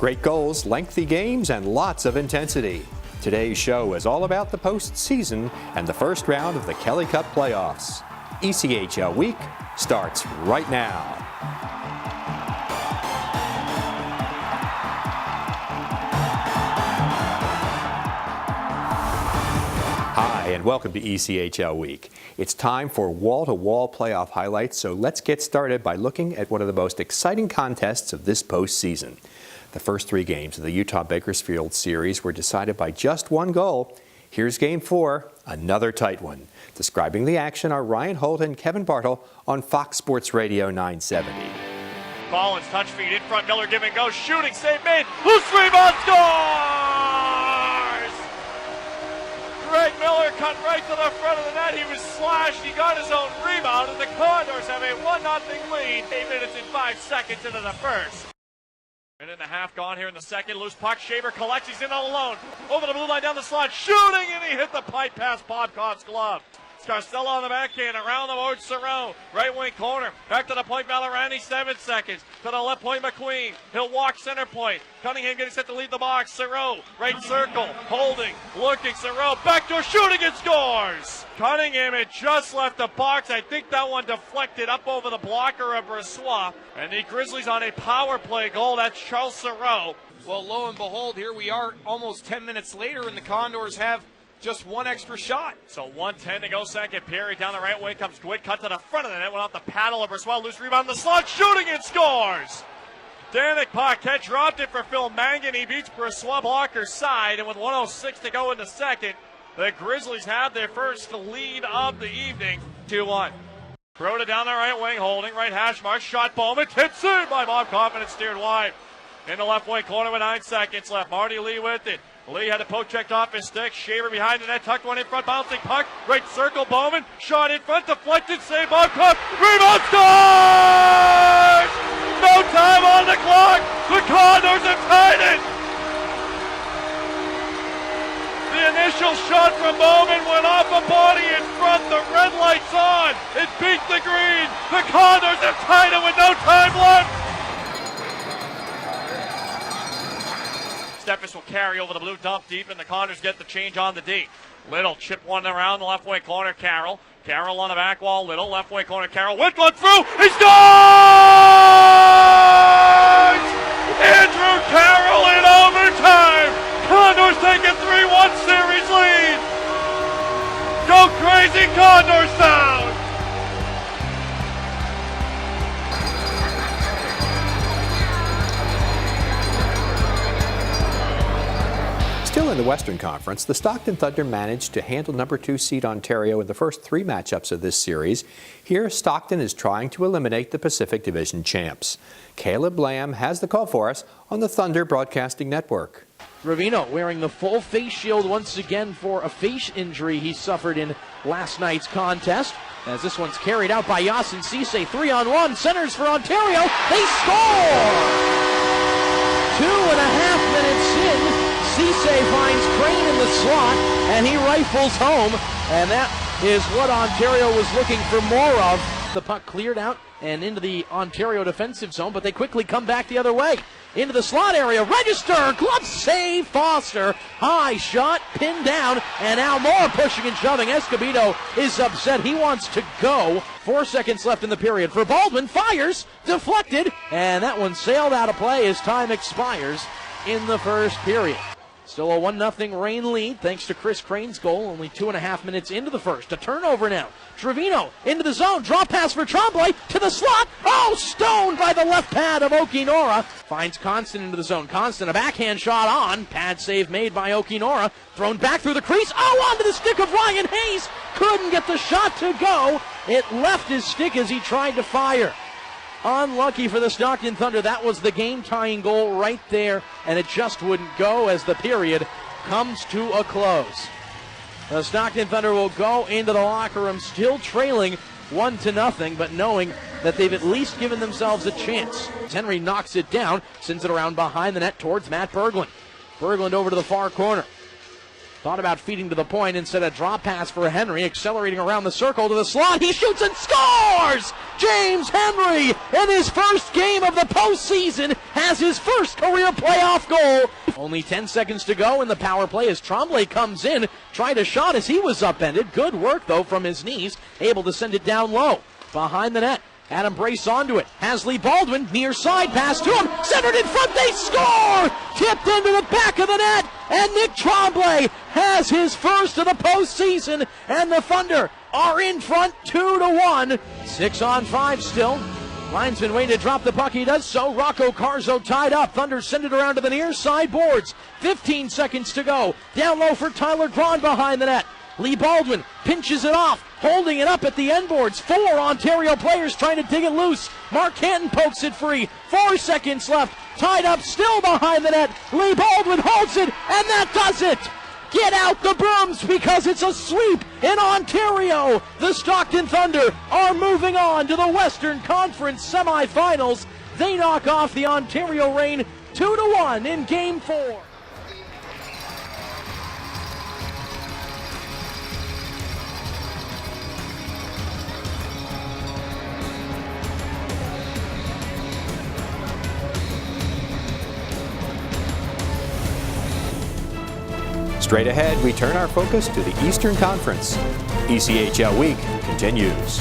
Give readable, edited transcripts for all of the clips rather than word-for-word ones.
Great goals, lengthy games, and lots of intensity. Today's show is all about the postseason and the first round of the Kelly Cup playoffs. ECHL Week starts right now. Hi, and welcome to ECHL Week. It's time for wall-to-wall playoff highlights, so let's get started by looking at one of the most exciting contests of this postseason. The first three games of the Utah-Bakersfield series were decided by just one goal. Here's Game 4, another tight one. Describing the action are Ryan Holt and Kevin Bartle on Fox Sports Radio 970. Collins, touch feed in front, Miller give and go, shooting, save made, loose rebound, scores! Greg Miller cut right to the front of the net, he was slashed, he got his own rebound, and the Condors have a 1-0 lead, 8 minutes and 5 seconds into the first. Minute and a half gone here in the second. Loose puck. Shaver collects. He's in all alone. Over the blue line down the slot. Shooting, and he hit the pipe past Popkoff's glove. Scarcella on the backhand. Around the board, Cerrone. Right wing corner. Back to the point, Valerani. 7 seconds. To the left point, McQueen. He'll walk center point. Cunningham getting set to lead the box. Cerrone. Right circle. Holding. Looking. Cerrone. Backdoor shooting and scores. Cunningham had just left the box. I think that one deflected up over the blocker of Brossois. And the Grizzlies on a power play goal. That's Charles Cerrone. Well, lo and behold, here we are almost 10 minutes later, and the Condors have just one extra shot. So 1:10 to go, second period. Down the right wing comes Gwynn, cut to the front of the net, went off the paddle of Brossois. Loose rebound in the slot, shooting and scores. Danik Paquette dropped it for Phil Mangan. He beats Brossois blocker's side, and with 1:06 to go in the second, the Grizzlies have their first lead of the evening, 2-1. Rhoda down the right wing, holding right hash mark, shot Bowman, hits it by Popkoff, and it's steered wide. In the left wing corner with 9 seconds left, Marty Lee with it. Lee had a poke checked off his stick. Shaver behind the net, tucked one in front, bouncing puck. Right circle, Bowman. Shot in front, deflected, save, Popkoff. Rebound, scores! No time on the clock. The Condors have tied it. The initial shot from Bowman went off a body in front. The red light's on. It beat the green. The Condors have tied it with no time left. Steffes will carry over the blue, dump deep, and the Condors get the change on the D. Little chip one around the left wing corner, Carroll. Carroll on the back wall, Little, left wing corner, Carroll. With one through, he scores! Andrew Carroll in overtime! Condors take a 3-1 series lead! Go crazy, Condors sound! Still in the Western Conference, the Stockton Thunder managed to handle number 2 seed Ontario in the first 3 matchups of this series. Here, Stockton is trying to eliminate the Pacific Division champs. Caleb Lamb has the call for us on the Thunder Broadcasting Network. Ravino wearing the full face shield once again for a face injury he suffered in last night's contest. As this one's carried out by Yasin Cisse, 3-on-1, centers for Ontario. They score! 2.5 minutes in. Cisse finds Crane in the slot, and he rifles home, and that is what Ontario was looking for more of. The puck cleared out and into the Ontario defensive zone, but they quickly come back the other way. Into the slot area, register, glove save, Foster, high shot, pinned down, and now more pushing and shoving. Escobedo is upset, he wants to go. 4 seconds left in the period for Baldwin, fires, deflected, and that one sailed out of play as time expires in the first period. Still a 1-0 Reign lead thanks to Chris Crane's goal, only 2.5 minutes into the first. A turnover now. Trevino into the zone, drop pass for Tremblay to the slot. Oh, stoned by the left pad of Okinora. Finds Constant into the zone. Constant, a backhand shot on. Pad save made by Okinora. Thrown back through the crease. Oh, onto the stick of Ryan Hayes. Couldn't get the shot to go. It left his stick as he tried to fire. Unlucky for the Stockton Thunder. That was the game-tying goal right there, and it just wouldn't go as the period comes to a close. The Stockton Thunder will go into the locker room still trailing 1-0, but knowing that they've at least given themselves a chance. Henry knocks it down, sends it around behind the net towards Matt Berglund. Berglund over to the far corner. Thought about feeding to the point, instead a drop pass for Henry, accelerating around the circle to the slot. He shoots and scores! James Henry, in his first game of the postseason, has his first career playoff goal. Only 10 seconds to go in the power play as Tremblay comes in, tried a shot as he was upended. Good work, though, from his knees, able to send it down low. Behind the net, Adam Brace onto it. has Lee Baldwin, near side pass to him, centered in front, they score! Tipped into the back of the net, and Nick Tremblay has his first of the postseason, and the Thunder are in front 2-1. 6-on-5 still. Linesman waiting to drop the puck, he does so. Rocco Carzo tied up. Thunder send it around to the near side boards. 15 seconds to go. Down low for Tyler Braun behind the net. Lee Baldwin pinches it off, holding it up at the end boards. 4 Ontario players trying to dig it loose. Mark Canton pokes it free. 4 seconds left. Tied up still behind the net. Lee Baldwin holds it, and that does it. Get out the brooms because it's a sweep in Ontario. The Stockton Thunder are moving on to the Western Conference semifinals. They knock off the Ontario Reign 2-1 in Game 4. Straight ahead, we turn our focus to the Eastern Conference. ECHL Week continues.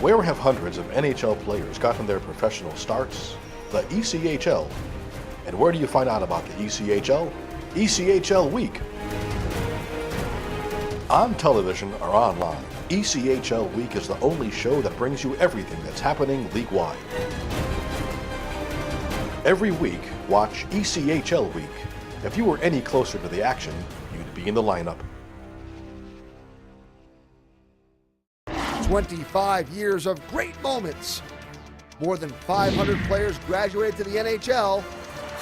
Where have hundreds of NHL players gotten their professional starts? The ECHL. And where do you find out about the ECHL? ECHL Week. On television or online, ECHL Week is the only show that brings you everything that's happening league-wide. Every week, watch ECHL Week. If you were any closer to the action, you'd be in the lineup. 25 years of great moments. More than 500 players graduated to the NHL.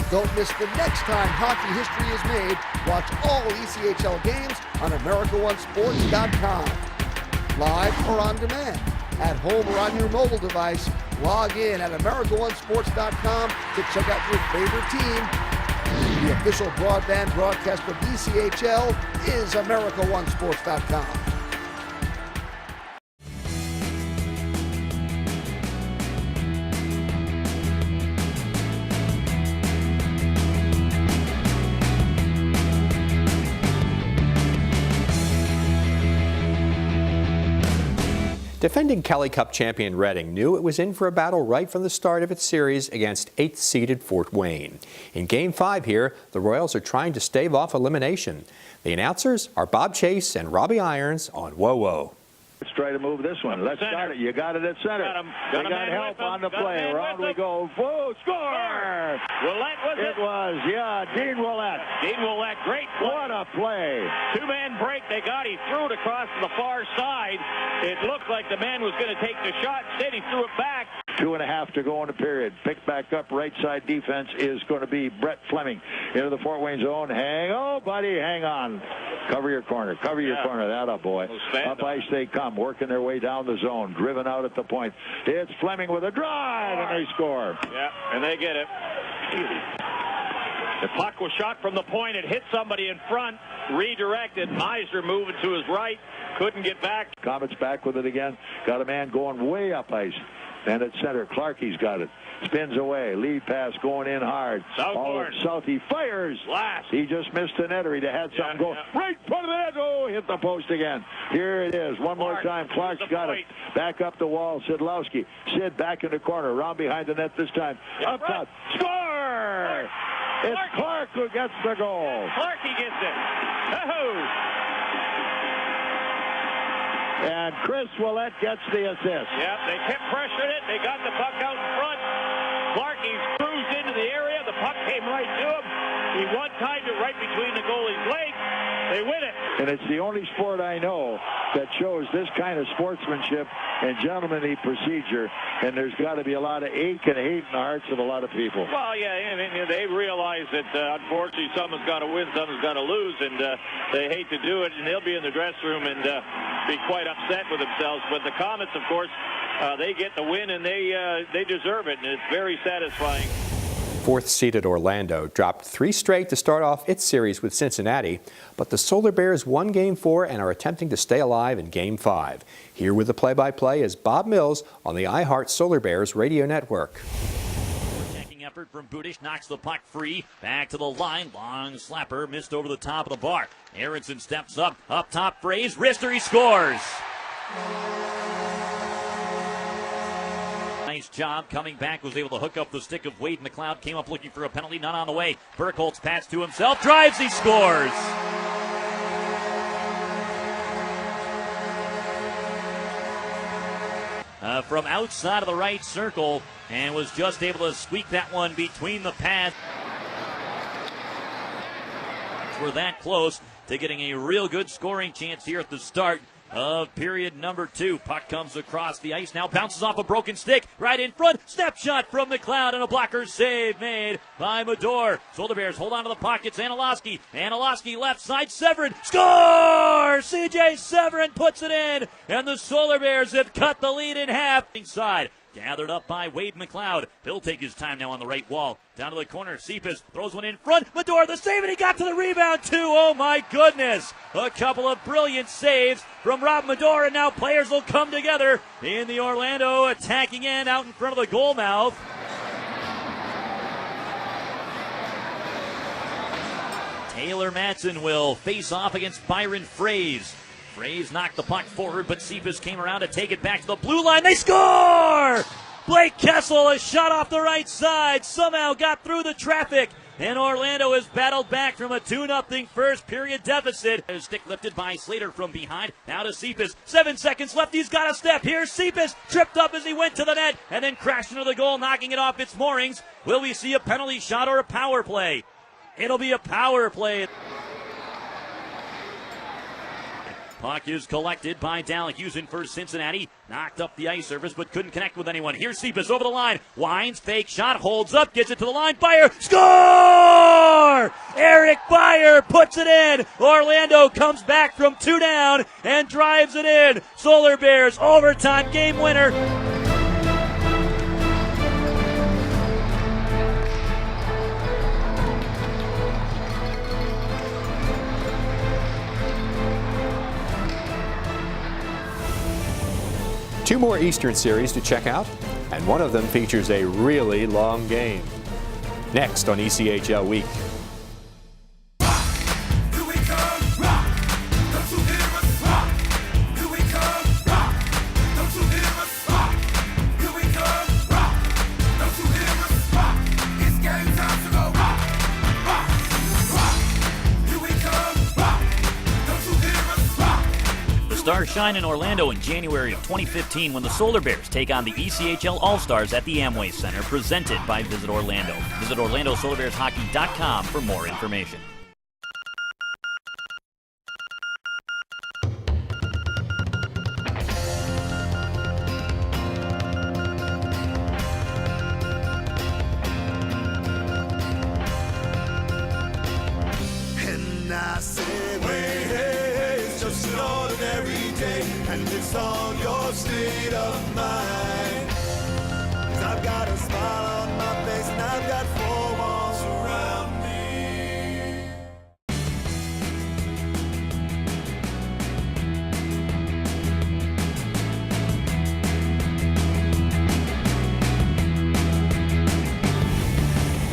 Don't miss the next time hockey history is made. Watch all ECHL games on AmericaOneSports.com. Live or on demand. At home or on your mobile device, log in at AmericaOneSports.com to check out your favorite team. The official broadband broadcast of ECHL is AmericaOneSports.com. Defending Kelly Cup champion Reading knew it was in for a battle right from the start of its series against 8th-seeded Fort Wayne. In Game 5 here, the Royals are trying to stave off elimination. The announcers are Bob Chase and Robbie Irons on Whoa Whoa. Let's try to move this one. Let's start it. You got it at center. They got help on the play. Around we go. Whoa, score! Willett was It was, yeah, Dean Willett. Dean Willett, great play. What a play. Two-man break they got. He threw it across to the far side. It looked like the man was going to take the shot. Instead, he threw it back. 2.5 to go in the period. Pick back up. Right side defense is going to be Brett Fleming into the Fort Wayne zone. Hang on. Cover your corner. Cover your corner. That up, boy. Up ice they come, working their way down the zone. Driven out at the point. It's Fleming with a drive, and they score. Yeah, and they get it. The puck was shot from the point. It hit somebody in front. Redirected. Meisner moving to his right. Couldn't get back. Comets back with it again. Got a man going way up ice. And at center, Clarkie's got it. Spins away. Lead pass going in hard. South, he fires. Last. He just missed the netter. He had something going. Right in front of the net. Oh, hit the post again. Here it is. One more time. Clark's got it. Back up the wall. Sidlowski. Sid back in the corner. Around behind the net this time. Up top. Score! It's Clark who gets the goal. Clarkie gets it. Oh! And Chris Willett gets the assist. Yeah, they kept pressuring it. They got the puck out in front. Clarkie cruised into the puck came right to him. He one-timed it right between the goalie's legs. They win it. And it's the only sport I know that shows this kind of sportsmanship and gentlemanly procedure. And there's got to be a lot of ache and hate in the hearts of a lot of people. Well, yeah, and they realize that unfortunately someone's got to win, someone's got to lose, and they hate to do it, and they'll be in the dressing room and be quite upset with themselves. But the Comets, of course, they get the win, and they deserve it, and it's very satisfying. Fourth-seeded Orlando dropped 3 straight to start off its series with Cincinnati, but the Solar Bears won Game 4 and are attempting to stay alive in Game 5. Here with the play-by-play is Bob Mills on the iHeart Solar Bears radio network. Attacking effort from Budish, knocks the puck free, back to the line, long slapper, missed over the top of the bar. Aronson steps up top, Fraze, wrister, he scores! Nice job coming back, was able to hook up the stick of Wade McLeod, came up looking for a penalty, none on the way. Burkholz pass to himself, drives, he scores! From outside of the right circle, and was just able to squeak that one between the pads. We're that close to getting a real good scoring chance here at the start of period number 2. Puck comes across the ice, now bounces off a broken stick, right in front, snapshot from McLeod, and a blocker save made by Mador. Solar Bears hold on to the puck, it's Anilowski left side, Severin, score! CJ Severin puts it in, and the Solar Bears have cut the lead in half. Inside, gathered up by Wade McLeod. He'll take his time now on the right wall. Down to the corner, Cephas throws one in front. Mador the save, and he got to the rebound too. Oh my goodness. A couple of brilliant saves from Rob Mador, and now players will come together in the Orlando attacking end out in front of the goal mouth. Taylor Matson will face off against Byron Fraze. Fraze knocked the puck forward, but Cephas came around to take it back to the blue line. They score! Blake Kessel, a shot off the right side, somehow got through the traffic, and Orlando has battled back from a 2-0 first period deficit. A stick lifted by Slater from behind, now to Cephas. 7 seconds left, he's got a step. Here's Cephas, tripped up as he went to the net, and then crashed into the goal, knocking it off its moorings. Will we see a penalty shot or a power play? It'll be a power play. Puck is collected by Dalhusen for Cincinnati. Knocked up the ice surface, but couldn't connect with anyone. Here's Cephas over the line. Winds, fake shot, holds up, gets it to the line. Beyer, score! Eric Beyer puts it in. Orlando comes back from 2 down and drives it in. Solar Bears overtime game winner. Two more Eastern series to check out, and one of them features a really long game. Next on ECHL Week. Stars shine in Orlando in January of 2015 when the Solar Bears take on the ECHL All-Stars at the Amway Center, presented by Visit Orlando. Visit OrlandoSolarBearsHockey.com for more information. And I said, hey, it's just an ordinary day, and it's all your state of mind. 'Cause I've got a smile on my face, and I've got 4 walls around me.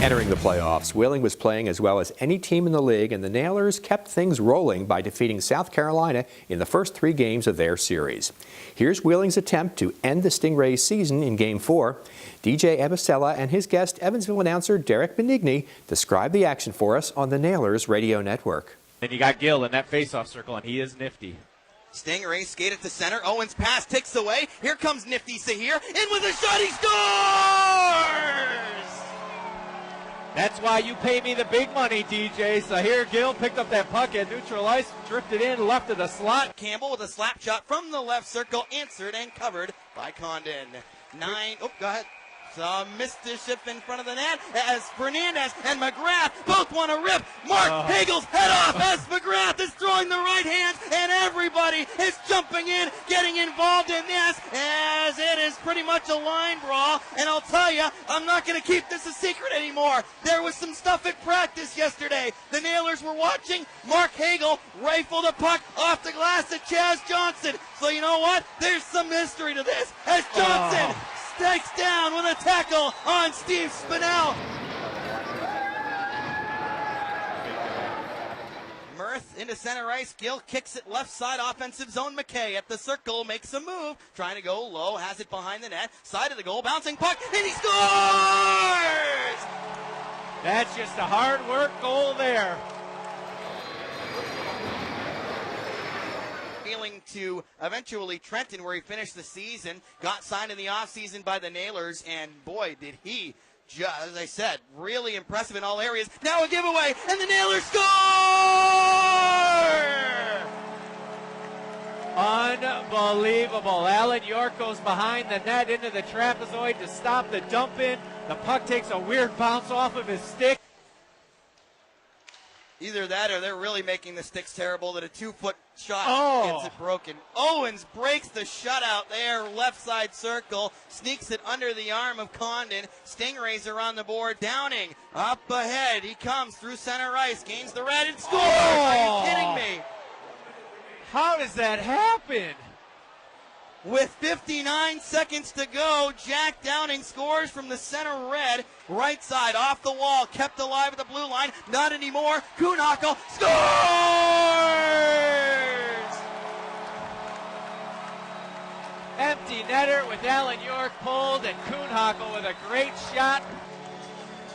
Entering the playoffs, Wheeling was playing as well as any team in the league, and the Nailers kept things rolling by defeating South Carolina in the first 3 games of their series. Here's Wheeling's attempt to end the Stingrays' season in Game 4. DJ Ebicella and his guest, Evansville announcer Derek Benigni, describe the action for us on the Nailers radio network. Then you got Gill in that faceoff circle, and he is nifty. Stingrays skate it to center. Owens' pass ticks away. Here comes Nifty Sahir. In with a shot, he scores! That's why you pay me the big money, DJ. So here Gill picked up that puck at neutral ice, drifted in, left of the slot. Campbell with a slap shot from the left circle, answered and covered by Condon. Go ahead. Some mischief in front of the net as Fernandez and McGrath both want to rip Mark Hagel's head off as McGrath is throwing the right hand, and everybody is jumping in, getting involved in this as it is pretty much a line brawl. And I'll tell you, I'm not going to keep this a secret anymore. There was some stuff at practice yesterday. The Nailers were watching Mark Hagel rifle the puck off the glass at Chaz Johnson. So you know what? There's some mystery to this as Johnson takes down with a tackle on Steve Spinell. Mirth into center ice. Gill kicks it left side, offensive zone. McKay at the circle, makes a move, trying to go low, has it behind the net, side of the goal, bouncing puck, and he scores! That's just a hard work goal there. To eventually Trenton, where he finished the season, got signed in the offseason by the Nailers, and boy, did he just, as I said, really impressive in all areas. Now a giveaway, and the Nailers score! Unbelievable. Alan York goes behind the net into the trapezoid to stop the dump in. The puck takes a weird bounce off of his stick. Either that or they're really making the sticks terrible that a 2-foot shot gets it broken. Owens breaks the shutout there, left side circle, sneaks it under the arm of Condon. Stingrays are on the board. Downing up ahead. He comes through center ice, gains the red and scores. Are you kidding me? How does that happen? With 59 seconds to go, Jack Downing scores from the center red. Right side, off the wall, kept alive at the blue line. Not anymore. Kuhnhackl scores! Empty netter with Alan York pulled, and Kuhnhackl with a great shot.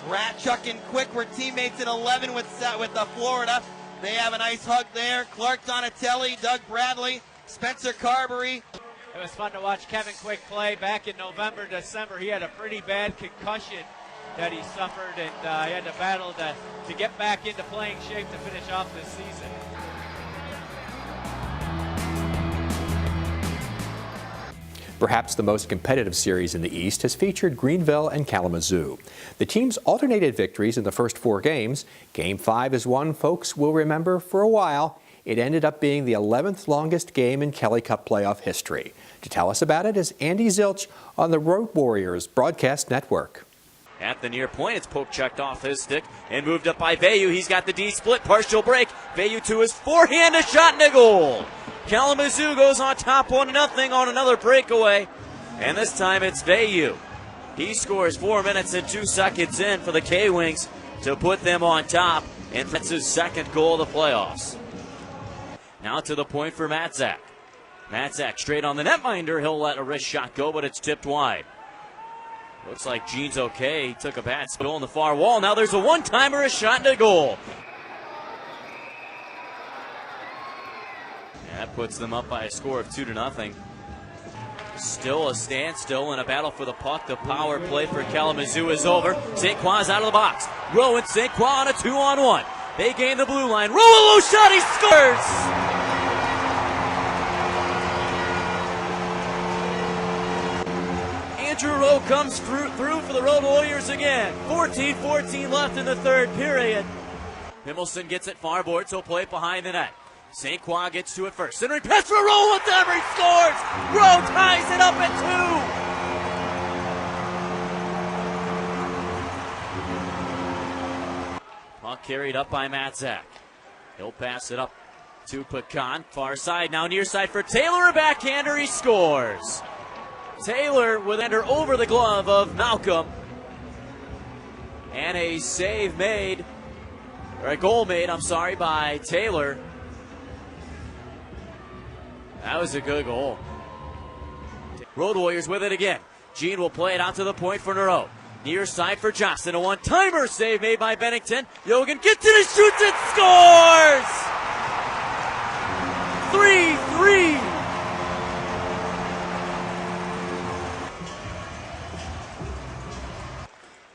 Ratchuk and Quick were teammates in 11 with Florida. They have a nice hug there. Clark Donatelli, Doug Bradley, Spencer Carberry. It was fun to watch Kevin Quick play back in November, December. He had a pretty bad concussion that he suffered, and he had to battle to get back into playing shape to finish off this season. Perhaps the most competitive series in the East has featured Greenville and Kalamazoo. The teams alternated victories in the first 4 games. Game 5 is one folks will remember for a while. It ended up being the 11th longest game in Kelly Cup playoff history. To tell us about it is Andy Zilch on the Road Warriors Broadcast Network. At the near point, it's poke checked off his stick and moved up by Vayu. He's got the D split, partial break. Vayu to his forehand, a shot and a goal. Kalamazoo goes on top 1-0 on another breakaway, and this time it's Vayu. He scores 4 minutes and 2 seconds in for the K-Wings to put them on top, and that's his second goal of the playoffs. Now to the point for Matzak. Matzak straight on the netminder. He'll let a wrist shot go, but it's tipped wide. Looks like Gene's okay. He took a bad spill on the far wall. Now there's a one-timer, a shot and a goal. That puts them up by a score of 2-0. Still a standstill in a battle for the puck. The power play for Kalamazoo is over. St. Croix's out of the box. Rowan St. Croix on a 2-on-1. They gain the blue line. Rowan low shot, he scores! Andrew Rowe comes through for the Road Warriors again. 14-14 left in the third period. Himmelson gets it far board, so play it behind the net. St. Croix gets to it first. Centering pass for Rowe whatever, he scores! Rowe ties it up at 2. Puck carried up by Matzak. He'll pass it up to Pecan. Far side, now near side for Taylor. A backhander, he scores. Taylor with ender over the glove of Malcolm. And a save made, or a goal made, by Taylor. That was a good goal. Road Warriors with it again. Gene will play it out to the point for Nero. Near side for Johnson. A one-timer save made by Bennington. Yogan gets it and shoots it, scores! 3-3.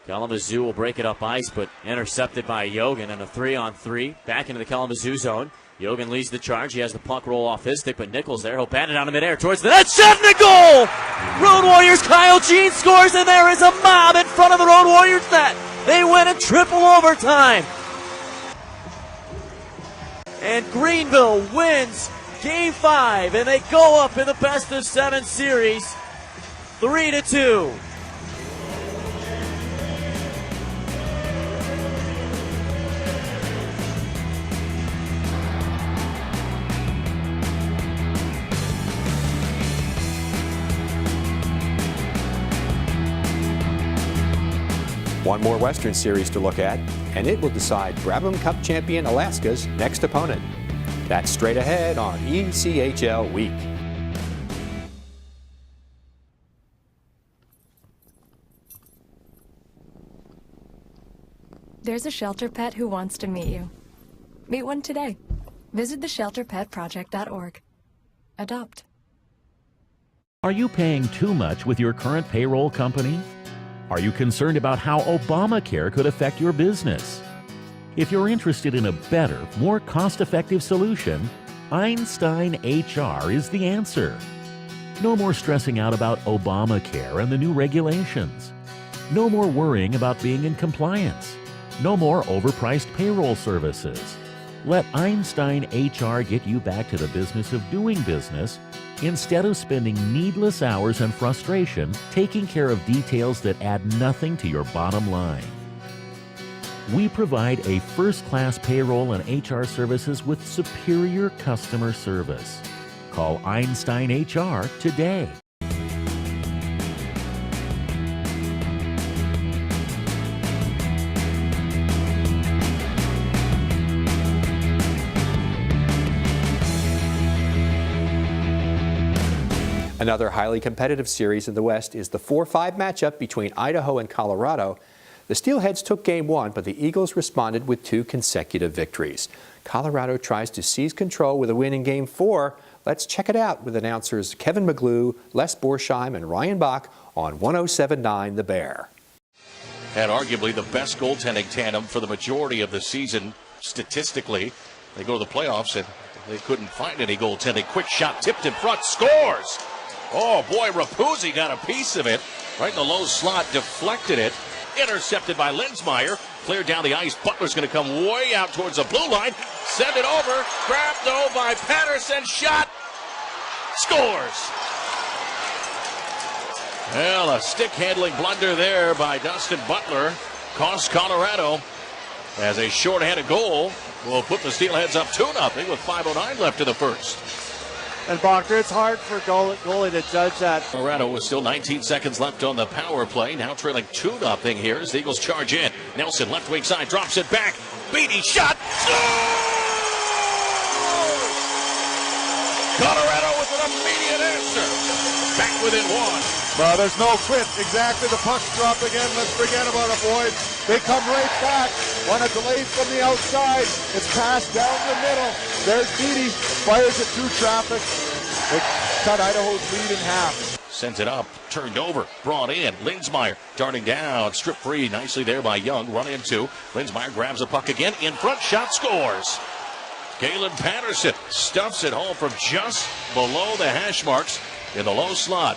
Kalamazoo will break it up ice, but intercepted by Yogan, and a 3-on-3 back into the Kalamazoo zone. Yogan leads the charge. He has the puck roll off his stick, but Nichols there. He'll bat it out of midair towards the net. Shot and a goal! Road Warriors Kyle Jean scores, and there is a mob in front of the Road Warriors net. They win a triple overtime. And Greenville wins Game 5, and they go up in the best-of-7 series, 3-2. One more Western Series to look at, and it will decide Brabham Cup champion Alaska's next opponent. That's straight ahead on ECHL Week. There's a shelter pet who wants to meet you. Meet one today. Visit theshelterpetproject.org. Adopt. Are you paying too much with your current payroll company? Are you concerned about how Obamacare could affect your business? If you're interested in a better, more cost-effective solution, Einstein HR is the answer. No more stressing out about Obamacare and the new regulations. No more worrying about being in compliance. No more overpriced payroll services. Let Einstein HR get you back to the business of doing business instead of spending needless hours and frustration taking care of details that add nothing to your bottom line. We provide a first-class payroll and HR services with superior customer service. Call Einstein HR today. Another highly competitive series in the West is the 4-5 matchup between Idaho and Colorado. The Steelheads took Game 1, but the Eagles responded with 2 consecutive victories. Colorado tries to seize control with a win in Game 4. Let's check it out with announcers Kevin McGlue, Les Borsheim, and Ryan Bach on 107.9 The Bear. Had arguably the best goaltending tandem for the majority of the season statistically. They go to the playoffs and they couldn't find any goaltending. Quick shot tipped in front, scores! Oh boy, Rapuzzi got a piece of it. Right in the low slot, deflected it. Intercepted by Linsmeyer. Cleared down the ice. Butler's going to come way out towards the blue line. Send it over. Grabbed though by Patterson. Shot. Scores. Well, a stick handling blunder there by Dustin Butler cost Colorado as a shorthanded goal will put the Steelheads up 2-0 with 5:09 left in the first. And Bacher, it's hard for goalie to judge that. Colorado with still 19 seconds left on the power play. Now trailing 2-0 here as the Eagles charge in. Nelson left wing side drops it back. Beatty shot. Colorado with an immediate answer. Back within 1. Well, there's no quit. Exactly. The puck's dropped again. Let's forget about it, boys. They come right back. One a delayed from the outside. It's passed down the middle. There's Beatty. Fires it through traffic. It cut Idaho's lead in half. Sends it up. Turned over. Brought in. Linsmeyer darting down. Stripped free nicely there by Young. Run into. Linsmeyer grabs the puck again. In front. Shot. Scores. Galen Patterson stuffs it home from just below the hash marks in the low slot.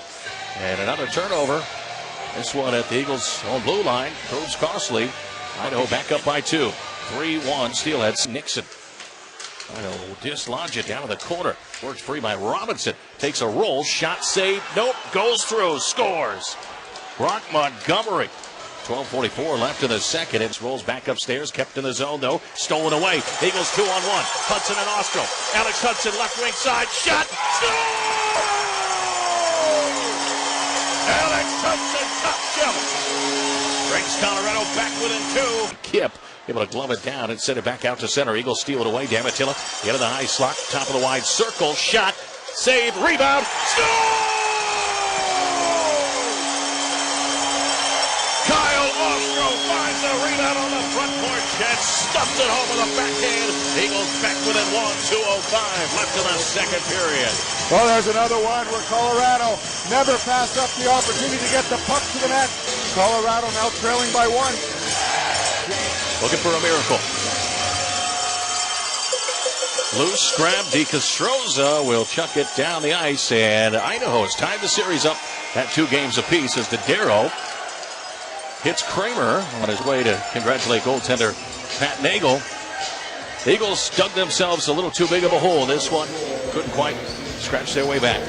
And another turnover. This one at the Eagles' own blue line proves costly. Idaho back up by 2. 3-1 Steelheads. Nixon. Idaho dislodge it down to the corner. Works free by Robinson. Takes a roll. Shot saved. Nope. Goes through. Scores. Brock Montgomery. 12:44 left in the second. It rolls back upstairs. Kept in the zone though. Stolen away. Eagles 2-on-1. Hudson and Ostro. Alex Hudson left wing side. Shot. Score! Alex Hudson top shelf. Brings Colorado back within 2. Kip able to glove it down and send it back out to center. Eagles steal it away. Damatilla into the high slot. Top of the wide circle. Shot. Save. Rebound. Score! Kyle Ostro finds the rebound on the front porch and stuffs it home with a backhand. Eagles back within 1. 2:05 left in the second period. Well, there's another one where Colorado never passed up the opportunity to get the puck to the net. Colorado now trailing by 1. Looking for a miracle. Loose grab. DeCastroza will chuck it down the ice, and Idaho has tied the series up at 2 games apiece as Darrow hits Kramer on his way to congratulate goaltender Pat Nagel. The Eagles dug themselves a little too big of a hole. This one couldn't quite scratch their way back.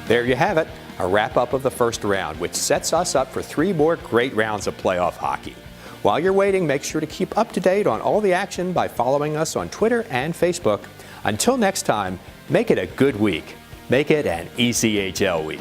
There you have it, a wrap-up of the first round, which sets us up for 3 more great rounds of playoff hockey. While you're waiting, make sure to keep up to date on all the action by following us on Twitter and Facebook. Until next time, make it a good week. Make it an ECHL week.